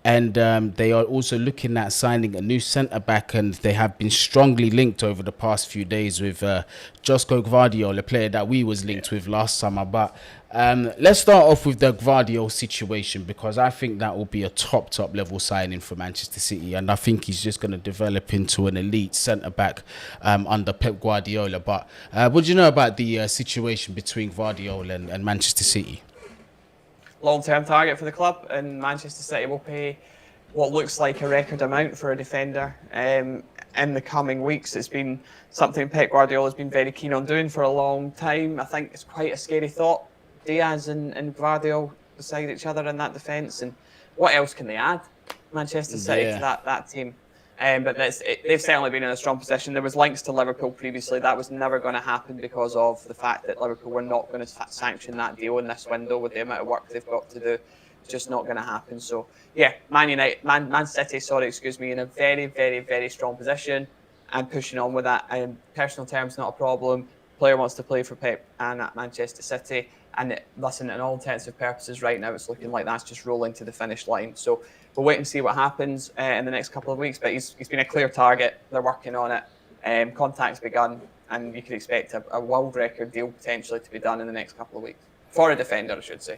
And they are also looking at signing a new centre-back, and they have been strongly linked over the past few days with Josko Gvardiol, a player that we was linked with last summer. But let's start off with the Gvardiol situation because I think that will be a top level signing for Manchester City, and I think he's just going to develop into an elite centre-back under Pep Guardiola. But what do you know about the situation between Gvardiol and Manchester City? Long-term target for the club, and Manchester City will pay what looks like a record amount for a defender in the coming weeks. It's been something Pep Guardiola has been very keen on doing for a long time. I think it's quite a scary thought. Diaz and Gvardiol beside each other in that defence, and what else can they add, Manchester City, to that team? But they've certainly been in a strong position. There was links to Liverpool previously. That was never going to happen because of the fact that Liverpool were not going to sanction that deal in this window with the amount of work they've got to do. It's just not going to happen. So, yeah, Man City, in a very, very, very strong position and pushing on with that. Personal terms, not a problem. Player wants to play for Pep and at Manchester City. And listen, in all intents and purposes, right now it's looking like that's just rolling to the finish line. So we'll wait and see what happens in the next couple of weeks. But he's been a clear target. They're working on it. Contact's begun, and you could expect a world record deal potentially to be done in the next couple of weeks for a defender, I should say.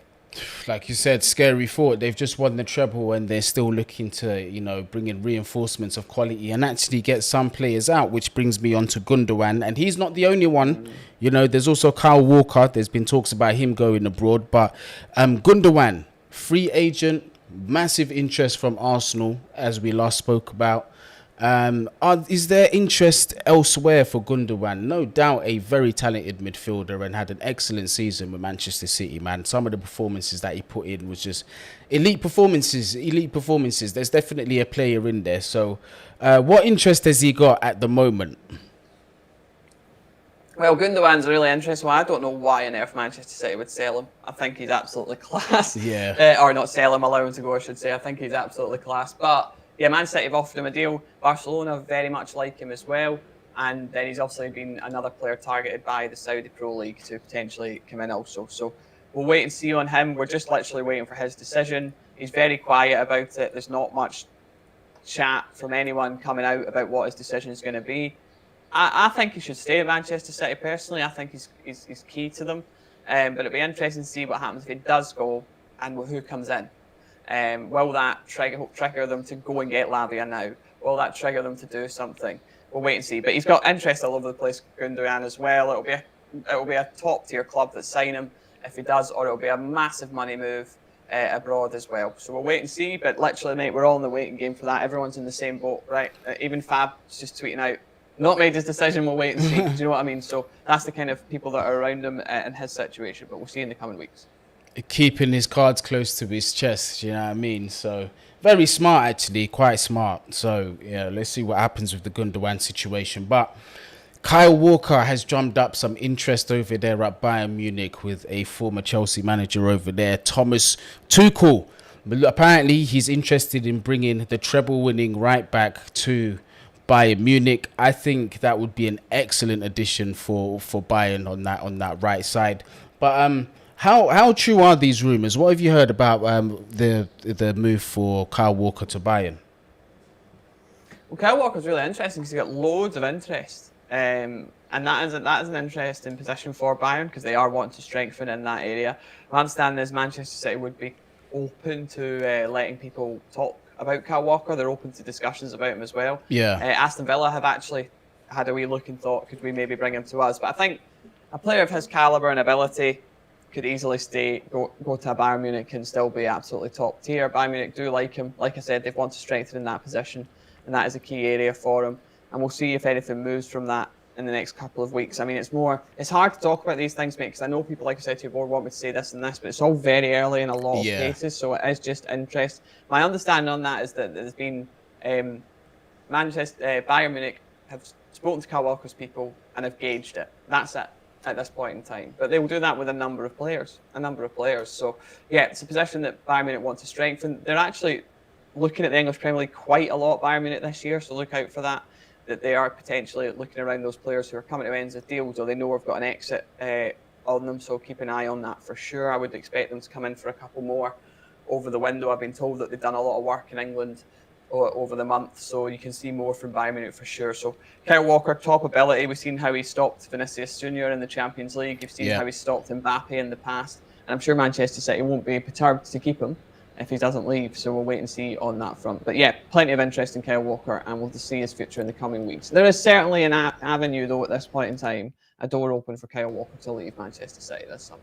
Like you said, scary thought. They've just won the treble and they're still looking to, bring in reinforcements of quality and actually get some players out, which brings me on to Gundogan. And he's not the only one. There's also Kyle Walker. There's been talks about him going abroad. But Gundogan, free agent, massive interest from Arsenal, as we last spoke about. Is there interest elsewhere for Gundogan? No doubt a very talented midfielder and had an excellent season with Manchester City, man. Some of the performances that he put in was just elite performances. There's definitely a player in there. So what interest has he got at the moment? Well, Gundogan's a really interesting one. I don't know why on earth Manchester City would sell him. I think he's absolutely class. Yeah. Or not sell him, allow him to go, I should say. I think he's absolutely class. But yeah, Man City have offered him a deal. Barcelona very much like him as well. And then he's obviously been another player targeted by the Saudi Pro League to potentially come in also. So we'll wait and see on him. We're just literally waiting for his decision. He's very quiet about it. There's not much chat from anyone coming out about what his decision is going to be. I think he should stay at Manchester City personally. I think he's key to them. But it'll be interesting to see what happens if he does go and who comes in. Will that trigger them to go and get Lavia now? Will that trigger them to do something? We'll wait and see. But he's got interest all over the place, Gundogan as well. It'll be a top tier club that sign him if he does, or it'll be a massive money move abroad as well. So we'll wait and see. But literally, mate, we're all in the waiting game for that. Everyone's in the same boat, right? Even Fab's just tweeting out, not made his decision. We'll wait and see. Do you know what I mean? So that's the kind of people that are around him in his situation. But we'll see in the coming weeks. Keeping his cards close to his chest, you know what I mean? So very smart, actually, quite smart. So yeah, let's see what happens with the Gundogan situation. But Kyle Walker has drummed up some interest over there at Bayern Munich with a former Chelsea manager over there, Thomas Tuchel. But apparently he's interested in bringing the treble-winning right back to Bayern Munich. I think that would be an excellent addition for Bayern on that right side. But How true are these rumours? What have you heard about the move for Kyle Walker to Bayern? Well, Kyle Walker's really interesting because he's got loads of interest. And that is an interesting position for Bayern because they are wanting to strengthen in that area. My understanding is Manchester City would be open to letting people talk about Kyle Walker. They're open to discussions about him as well. Yeah. Aston Villa have actually had a wee look and thought, could we maybe bring him to us? But I think a player of his calibre and ability could easily go to a Bayern Munich and still be absolutely top tier. Bayern Munich do like him. Like I said, they want to strengthen in that position, and that is a key area for him. And we'll see if anything moves from that in the next couple of weeks. I mean, it's hard to talk about these things, mate, because I know people, like I said to you before, want me to say this and this, but it's all very early in a lot of cases, so it is just interest. My understanding on that is that there's been Bayern Munich have spoken to Kyle Walker's people and have gauged it. That's it at this point in time. But they will do that with a number of players. So, yeah, it's a position that Bayern Munich want to strengthen. They're actually looking at the English Premier League quite a lot, Bayern Munich, this year, so look out for that they are potentially looking around those players who are coming to ends of deals, or they know we've got an exit on them, so keep an eye on that for sure. I would expect them to come in for a couple more over the window. I've been told that they've done a lot of work in England over the month, so you can see more from Bayern Munich for sure. So Kyle Walker, top ability. We've seen how he stopped Vinicius Junior in the Champions League. You've seen how he stopped Mbappe in the past, and I'm sure Manchester City won't be perturbed to keep him if he doesn't leave, so we'll wait and see on that front. But yeah, plenty of interest in Kyle Walker, and we'll see his future in the coming weeks. There is certainly an avenue, though, at this point in time, a door open for Kyle Walker to leave Manchester City this summer.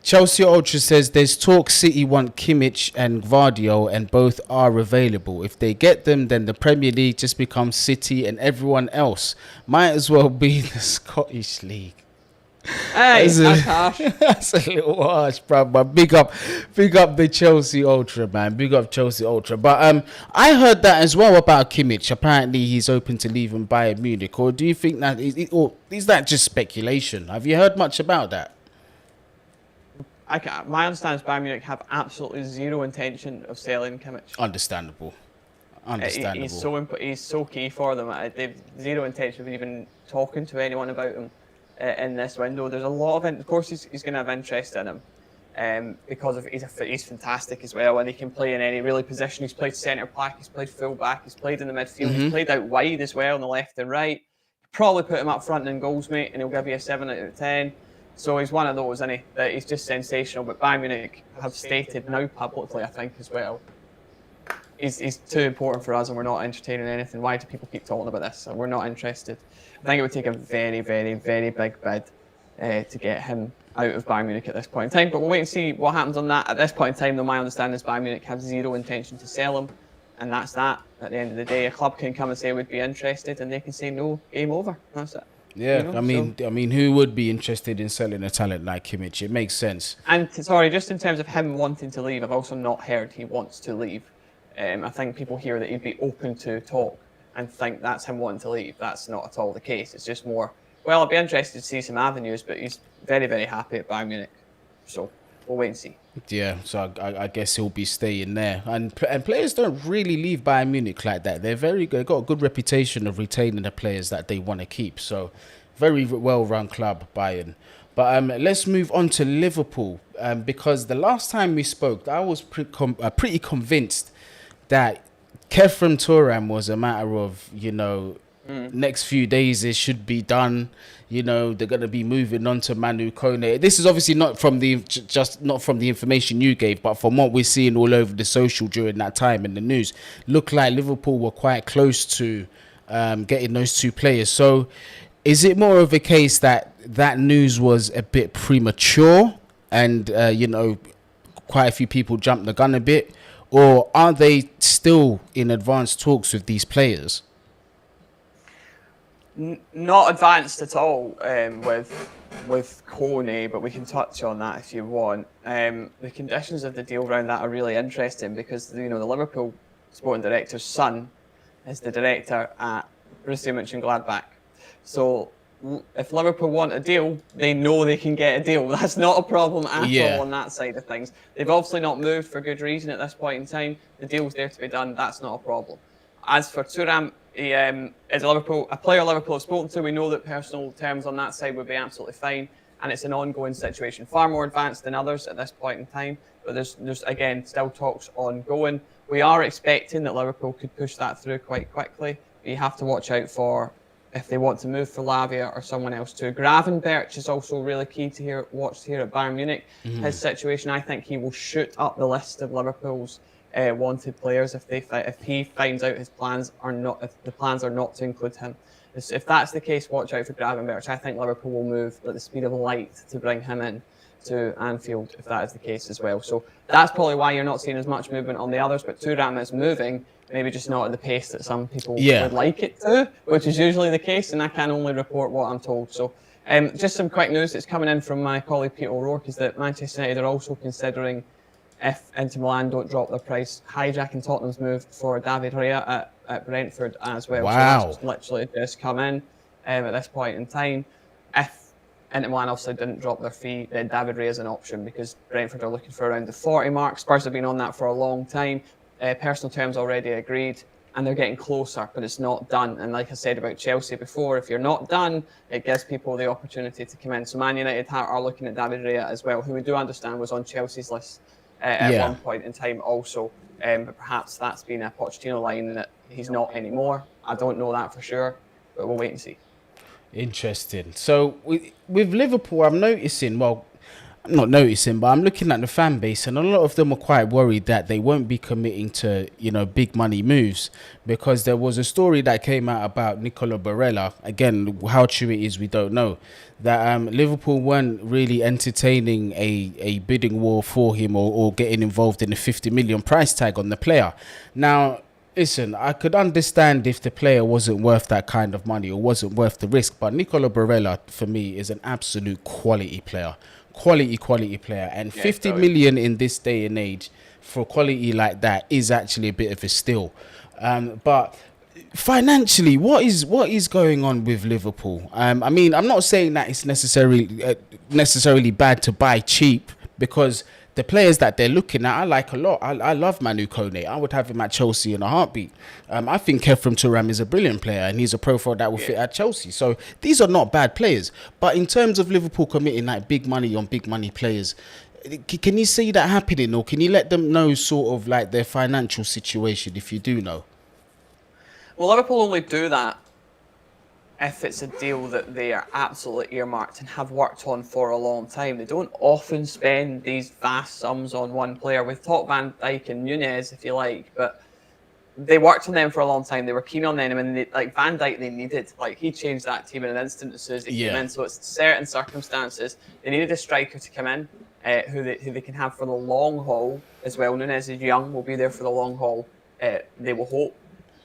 Chelsea Ultra says there's talk City want Kimmich and Gvardiol, and both are available. If they get them, then the Premier League just becomes City and everyone else. Might as well be the Scottish League. Hey, that's harsh. That's a little harsh, bro. But big up the Chelsea Ultra, man. Big up Chelsea Ultra. But I heard that as well about Kimmich. Apparently, he's open to leaving Bayern Munich. Or do you think that is that just speculation? Have you heard much about that? My understanding is Bayern Munich have absolutely zero intention of selling Kimmich. Understandable. He's so key for them. They've zero intention of even talking to anyone about him in this window. There's a lot of course he's going to have interest in him because he's fantastic as well, and he can play in any really position. He's played centre back, he's played full back, he's played in the midfield, he's played out wide as well on the left and right. Probably put him up front in goals, mate, and he'll give you a 7 out of 10. So he's one of those, isn't he? That he's just sensational. But Bayern Munich have stated now publicly, I think, as well, he's too important for us and we're not entertaining anything. Why do people keep talking about this? We're not interested. I think it would take a very, very, very big bid to get him out of Bayern Munich at this point in time. But we'll wait and see what happens on that. At this point in time, though, my understanding is Bayern Munich have zero intention to sell him. And that's that. At the end of the day, a club can come and say we'd be interested and they can say no, game over. That's it. Yeah, you know? I mean, who would be interested in selling a talent like Kimmich? It makes sense. And sorry, just in terms of him wanting to leave, I've also not heard he wants to leave. I think people hear that he'd be open to talk and think that's him wanting to leave. That's not at all the case. It's just more, well, I'd be interested to see some avenues, but he's very, very happy at Bayern Munich. So we'll wait and see. Yeah, so I guess he'll be staying there. And players don't really leave Bayern Munich like that. They're very good. They've got a good reputation of retaining the players that they want to keep. So very well-run club, Bayern. But let's move on to Liverpool. Because the last time we spoke, I was pretty convinced that Khephren Thuram was a matter of, next few days it should be done. They're going to be moving on to Manu Kone. This is obviously not from the information you gave, but from what we're seeing all over the social during that time in the news, looked like Liverpool were quite close to getting those two players. So is it more of a case that news was a bit premature and, quite a few people jumped the gun a bit? Or are they still in advanced talks with these players? Not advanced at all with Kone, but we can touch on that if you want. The conditions of the deal around that are really interesting because the Liverpool sporting director's son is the director at Borussia Mönchengladbach. So if Liverpool want a deal, they know they can get a deal. That's not a problem at all on that side of things. They've obviously not moved for good reason at this point in time. The deal's there to be done. That's not a problem. As for Thuram, he is a player Liverpool have spoken to. We know that personal terms on that side would be absolutely fine, and it's an ongoing situation, far more advanced than others at this point in time. But there's again still talks ongoing. We are expecting that Liverpool could push that through quite quickly. But you have to watch out for if they want to move for Lavia or someone else too. Gravenberch is also really key to watch here at Bayern Munich. His situation, I think he will shoot up the list of Liverpool's wanted players if he finds out if the plans are not to include him. If that's the case, watch out for Gravenberch. I think Liverpool will move at the speed of light to bring him in to Anfield if that is the case as well. So that's probably why you're not seeing as much movement on the others, but Thuram is moving, maybe just not at the pace that some people would like it to, which is usually the case, and I can only report what I'm told. So just some quick news that's coming in from my colleague Peter O'Rourke is that Manchester United are also considering, if Inter Milan don't drop their price, hijacking Tottenham's move for David Raya at Brentford as well. Wow. So that's literally just come in at this point in time. If Inter Milan obviously didn't drop their fee, then David Raya is an option because Brentford are looking for around the 40 mark. Spurs have been on that for a long time. Personal terms already agreed, and they're getting closer, but it's not done. And like I said about Chelsea before, if you're not done, it gives people the opportunity to come in. So Man United are looking at David Raya as well, who we do understand was on Chelsea's list at one point in time also. But perhaps that's been a Pochettino line and that he's not anymore. I don't know that for sure, but we'll wait and see. Interesting. So with Liverpool, I'm not noticing, but I'm looking at the fan base, and a lot of them are quite worried that they won't be committing to, big money moves, because there was a story that came out about Nicolas Barella. Again, how true it is, we don't know. That Liverpool weren't really entertaining a bidding war for him or getting involved in a 50 million price tag on the player. Now, listen, I could understand if the player wasn't worth that kind of money or wasn't worth the risk, but Nicolas Barella, for me, is an absolute quality player. Quality player, and 50 million in this day and age for quality like that is actually a bit of a steal. But financially, what is going on with Liverpool? I mean, I'm not saying that it's necessarily bad to buy cheap, because the players that they're looking at, I like a lot. I love Manu Kone. I would have him at Chelsea in a heartbeat. I think Khephren Thuram is a brilliant player, and he's a profile that will fit at Chelsea. So these are not bad players. But in terms of Liverpool committing like big money on big money players, can you see that happening, or can you let them know sort of like their financial situation if you do know? Well, Liverpool only do that if it's a deal that they are absolutely earmarked and have worked on for a long time. They don't often spend these vast sums on one player. We've talked Van Dijk and Nunez, if you like, but they worked on them for a long time. They were keen on them, and like Van Dijk, they needed. Like, he changed that team in an instant as soon as he came in. So it's certain circumstances. They needed a striker to come in who they can have for the long haul as well. Nunez is young, will be there for the long haul. They will hope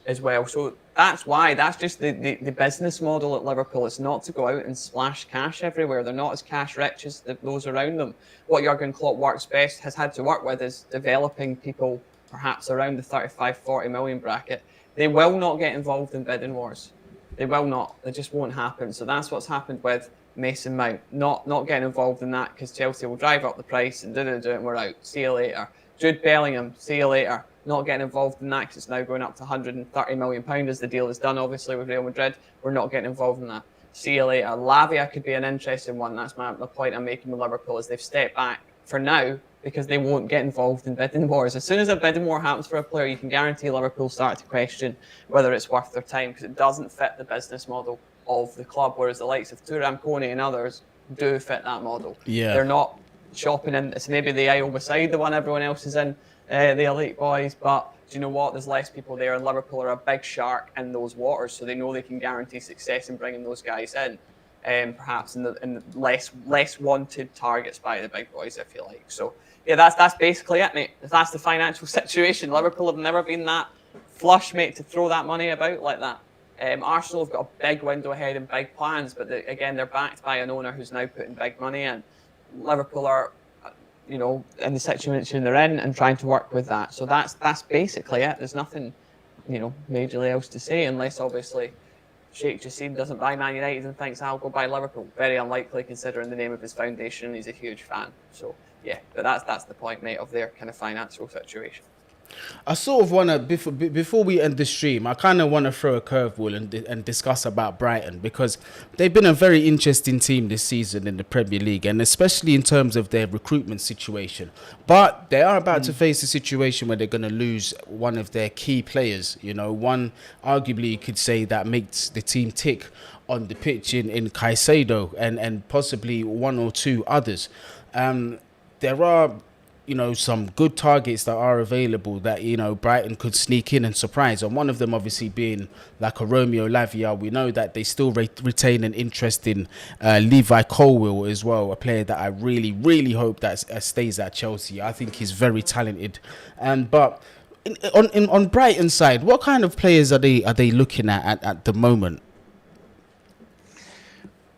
as well. So that's why. That's just the business model at Liverpool. It's not to go out and splash cash everywhere. They're not as cash rich as those around them. What Jurgen Klopp has had to work with is developing people perhaps around the 35-40 million bracket. They will not get involved in bidding wars. They will not. They just won't happen. So that's what's happened with Mason Mount. Not getting involved in that because Chelsea will drive up the price and and we're out. See you later. Jude Bellingham, see you later. Not getting involved in that because it's now going up to £130 million as the deal is done, obviously, with Real Madrid. We're not getting involved in that. See you later. Lavia could be an interesting one. That's the point I'm making with Liverpool, is they've stepped back for now because they won't get involved in bidding wars. As soon as a bidding war happens for a player, you can guarantee Liverpool start to question whether it's worth their time, because it doesn't fit the business model of the club, whereas the likes of Thuram, Guni and others do fit that model. Yeah. They're not shopping in. It's maybe the aisle beside the one everyone else is in, the elite boys, but do you know what? There's less people there, and Liverpool are a big shark in those waters, so they know they can guarantee success in bringing those guys in. Perhaps in the less wanted targets by the big boys, if you like. So yeah, that's basically it, mate. That's the financial situation. Liverpool have never been that flush, mate, to throw that money about like that. Arsenal have got a big window ahead and big plans, but again, they're backed by an owner who's now putting big money in. Liverpool are, in the situation they're in and trying to work with that. So that's basically it. There's nothing, majorly else to say, unless obviously Sheikh Jassim doesn't buy Man United and thinks I'll go buy Liverpool. Very unlikely considering the name of his foundation. He's a huge fan. So yeah, but that's the point, mate, of their kind of financial situation. I sort of want to, before we end the stream, I kind of want to throw a curveball and discuss about Brighton, because they've been a very interesting team this season in the Premier League, and especially in terms of their recruitment situation. But they are about to face a situation where they're going to lose one of their key players. One arguably you could say that makes the team tick on the pitch in Caicedo and possibly one or two others. There are some good targets that are available that, Brighton could sneak in and surprise. And one of them obviously being like a Romeo Lavia. We know that they still retain an interest in Levi Colwill as well, a player that I really, really hope that stays at Chelsea. I think he's very talented. But on Brighton's side, what kind of players are they looking at the moment?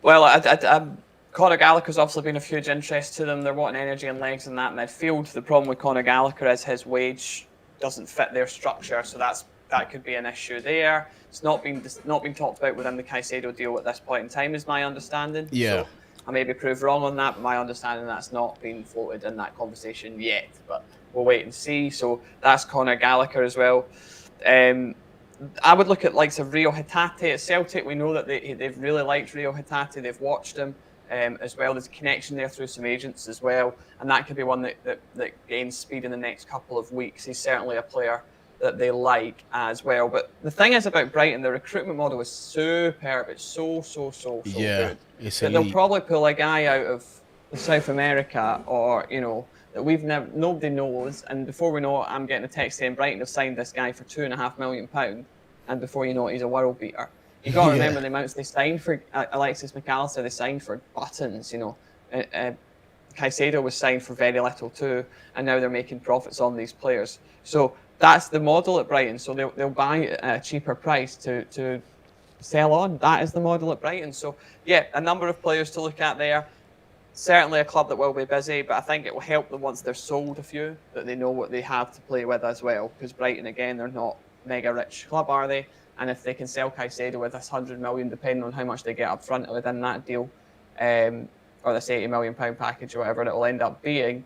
Well, Conor Gallagher's obviously been of huge interest to them. They're wanting energy and legs in that midfield. The problem with Conor Gallagher is his wage doesn't fit their structure, so that could be an issue there. It's not been talked about within the Caicedo deal at this point in time, is my understanding. Yeah. So I may be proved wrong on that, but my understanding that's not been floated in that conversation yet. But we'll wait and see. So that's Conor Gallagher as well. I would look at likes of Rio Hatate at Celtic. We know that they've really liked Rio Hatate. They've watched him. As well. There's a connection there through some agents as well, and that could be one that gains speed in the next couple of weeks. He's certainly a player that they like as well. But the thing is about Brighton, the recruitment model is superb. It's so good. It's that they'll probably pull a guy out of South America, or that nobody knows, and before we know it, I'm getting a text saying Brighton have signed this guy for £2.5 million, and before you know it, he's a world beater. You got to remember the amounts they signed for Alexis McAllister. They signed for buttons. Caicedo was signed for very little too, and now they're making profits on these players. So that's the model at Brighton. So they'll buy at a cheaper price to sell on. That is the model at Brighton. So yeah, a number of players to look at there. Certainly a club that will be busy, but I think it will help them once they're sold a few, that they know what they have to play with as well. Because Brighton, again, they're not mega rich club, are they? And if they can sell Caicedo with this £100 million, depending on how much they get up front within that deal, or this £80 million package or whatever it will end up being,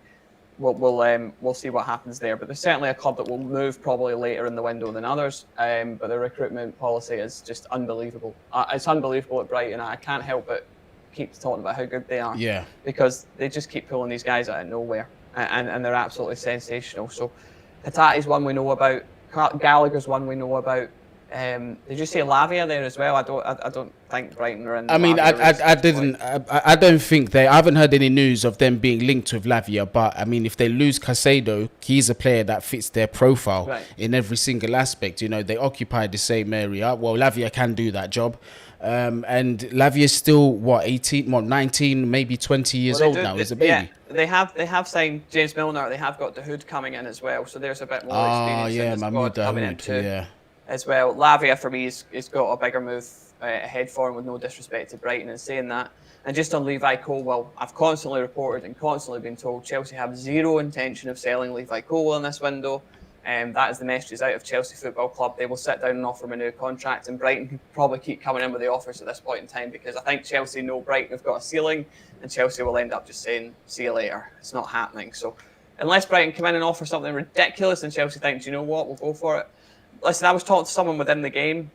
we'll see what happens there. But there's certainly a club that will move probably later in the window than others. But the recruitment policy is just unbelievable. It's unbelievable at Brighton. I can't help but keep talking about how good they are. Yeah. Because they just keep pulling these guys out of nowhere, and they're absolutely sensational. So Hatate's one we know about. Gallagher's one we know about. Did you say Lavia there as well? I don't think Brighton are in. I mean, I don't think they. I haven't heard any news of them being linked with Lavia. But I mean, if they lose Caicedo, he's a player that fits their profile in every single aspect. You know, they occupy the same area. Well, Lavia can do that job. And Lavia's still what 18, 19, maybe 20 years old now. He's a baby. Yeah, they have signed James Milner. They have got the Hood coming in as well. So there's a bit more experience in the squad coming in too. As well, Lavia for me has got a bigger move ahead for him, with no disrespect to Brighton in saying that. And just on Levi Colwill, I've constantly reported and constantly been told Chelsea have zero intention of selling Levi Colwill in this window. That is the messages out of Chelsea Football Club. They will sit down and offer him a new contract, and Brighton can probably keep coming in with the offers at this point in time, because I think Chelsea know Brighton have got a ceiling, and Chelsea will end up just saying, see you later. It's not happening. So unless Brighton come in and offer something ridiculous and Chelsea think, do you know what, we'll go for it. Listen, I was talking to someone within the game,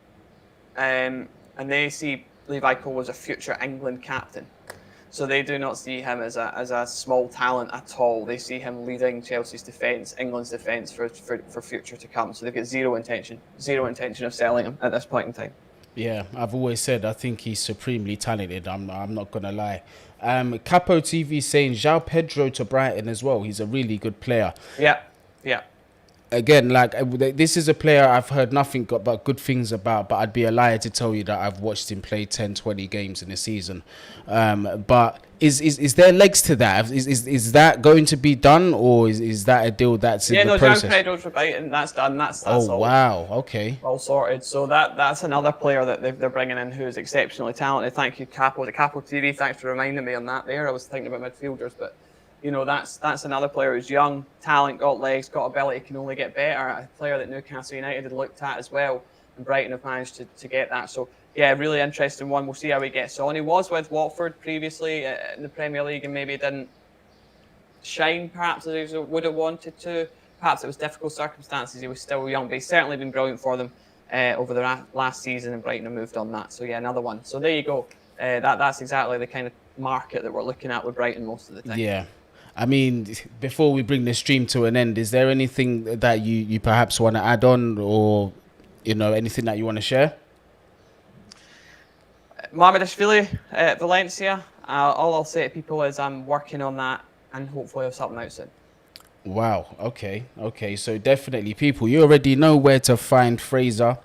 and they see Levi Colwill as a future England captain. So they do not see him as a small talent at all. They see him leading Chelsea's defence, England's defence for future to come. So they've got zero intention of selling him at this point in time. Yeah, I've always said I think he's supremely talented. I'm not gonna lie. Capo TV saying João Pedro to Brighton as well. He's a really good player. Yeah. Again, like, this is a player I've heard nothing but good things about, but I'd be a liar to tell you that I've watched him play 10, 20 games in a season. But is there legs to that? Is that going to be done, or is that a deal that's in the process? Yeah, no, João for Brighton, that's done. That's all. Wow, okay. All sorted. So that's another player that they're bringing in who is exceptionally talented. Thank you, Capo. The Capo TV, thanks for reminding me on that there. I was thinking about midfielders, but you know, that's another player who's young, talent, got legs, got ability, can only get better. A player that Newcastle United had looked at as well, and Brighton have managed to get that. So, yeah, really interesting one. We'll see how he gets on. He was with Watford previously in the Premier League and maybe didn't shine perhaps as he would have wanted to. Perhaps it was difficult circumstances. He was still young, but he's certainly been brilliant for them over the last season, and Brighton have moved on that. So, yeah, another one. So there you go. That's exactly the kind of market that we're looking at with Brighton most of the time. Yeah. I mean, before we bring the stream to an end, is there anything that you perhaps want to add on, or, you know, anything that you want to share? Mamardashvili at Valencia. All I'll say to people is I'm working on that, and hopefully have something out soon. Wow. Okay. So definitely, people, you already know where to find Fraser.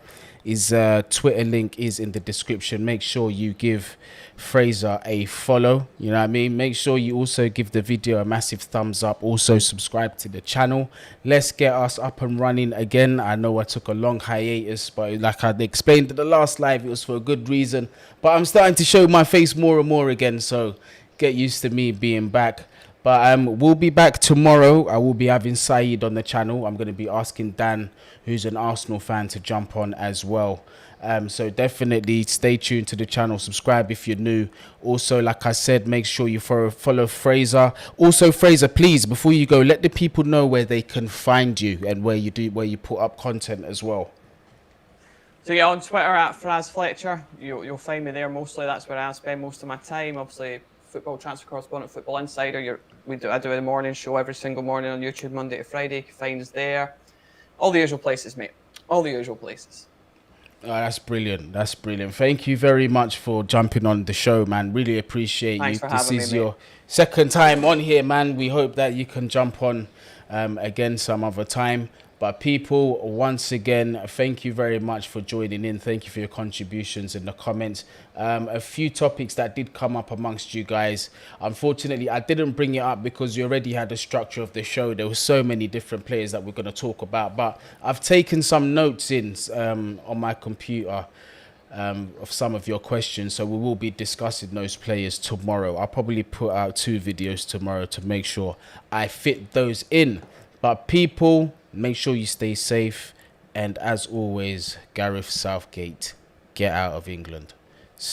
His Twitter link is in the description. Make sure you give Fraser a follow. You know what I mean? Make sure you also give the video a massive thumbs up. Also subscribe to the channel. Let's get us up and running again. I know I took a long hiatus, but like I explained in the last live, it was for a good reason. But I'm starting to show my face more and more again, so get used to me being back. But we'll be back tomorrow. I will be having Saeed on the channel. I'm going to be asking Dan, who's an Arsenal fan, to jump on as well. So definitely stay tuned to the channel. Subscribe if you're new. Also, like I said, make sure you follow Fraser. Also, Fraser, please, before you go, let the people know where they can find you and where you put up content as well. So yeah, on Twitter at Fraser Fletcher. You'll find me there mostly. That's where I spend most of my time. Obviously, football transfer correspondent, Football Insider. I do a morning show every single morning on YouTube, Monday to Friday. You can find us there. All the usual places, mate. All the usual places. Oh, that's brilliant. Thank you very much for jumping on the show, man. Really appreciate Thanks you. for having me, This is your second time on here, man. We hope that you can jump on again some other time. But people, once again, thank you very much for joining in. Thank you for your contributions in the comments. A few topics that did come up amongst you guys. Unfortunately, I didn't bring it up because you already had the structure of the show. There were so many different players that we're going to talk about. But I've taken some notes in on my computer of some of your questions. So we will be discussing those players tomorrow. I'll probably put out 2 videos tomorrow to make sure I fit those in. But people, make sure you stay safe. And as always, Gareth Southgate, get out of England.